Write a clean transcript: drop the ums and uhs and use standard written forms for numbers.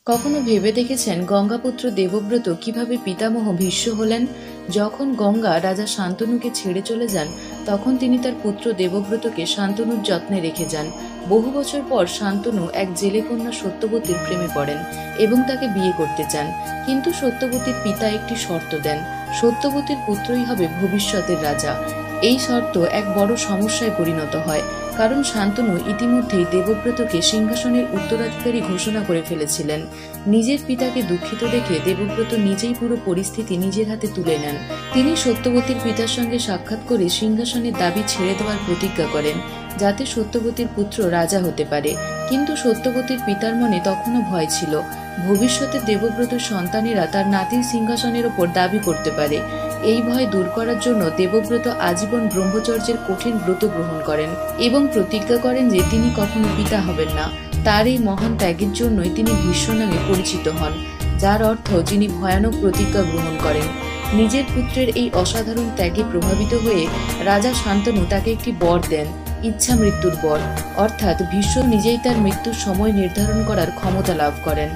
কখনো ভেবে দেখেছেন গঙ্গাপুত্র দেবব্রত কিভাবে পিতামহ ভীষ্ম হলেন? যখন গঙ্গা রাজা শান্তনুকে ছেড়ে চলে যান, তখন তিনি তার পুত্র দেবব্রতকে শান্তনুর যত্নে রেখে যান। বহু বছর পর শান্তনু এক জেলে কন্যা সত্যবতীর প্রেমে পড়েন এবং তাকে বিয়ে করতে চান। কিন্তু সত্যবতীর পিতা একটি শর্ত দেন, সত্যবতীর পুত্রই হবে ভবিষ্যতের রাজা। এই শর্ত এক বড় সমস্যায় পরিণত হয়, কারণ শান্তনু ইতিমধ্যেই দেবব্রতকে সিংহাসনের উত্তরাধিকারী ঘোষণা করে ফেলেছিলেন। নিজের পিতাকে দুঃখিত দেখে দেবব্রত নিজেই পুরো পরিস্থিতি নিজের হাতে তুলে নেন। তিনি সত্যবতীর পিতার সঙ্গে সাক্ষাৎ করে সিংহাসনের দাবি ছেড়ে দেওয়ার প্রতিজ্ঞা করেন, যাতে সত্যবতীর পুত্র রাজা হতে পারে। কিন্তু সত্যবতীর পিতার মনে তখনও ভয় ছিল, ভবিষ্যতে দেবব্রতর সন্তানেরা তার নাতির সিংহাসনের ওপর দাবি করতে পারে। এই ভয় দূর করার জন্য দেবব্রত আজীবন ব্রহ্মচর্যের কঠিন ব্রত গ্রহণ করেন এবং প্রতিজ্ঞা করেন যে তিনি কখনো পিতা হবেন না। তার এই মহান ত্যাগের জন্যই তিনি ভীষ্ম নামে পরিচিত হন, যার অর্থ যিনি ভয়ানক প্রতিজ্ঞা গ্রহণ করেন। নিজের পুত্রের এই অসাধারণ ত্যাগে প্রভাবিত হয়ে রাজা শান্তনু তাকে একটি বর দেন, ইচ্ছা মৃত্যুর বর, অর্থাৎ ভীষ্ম নিজেই তার মৃত্যুর সময় নির্ধারণ করার ক্ষমতা লাভ করেন।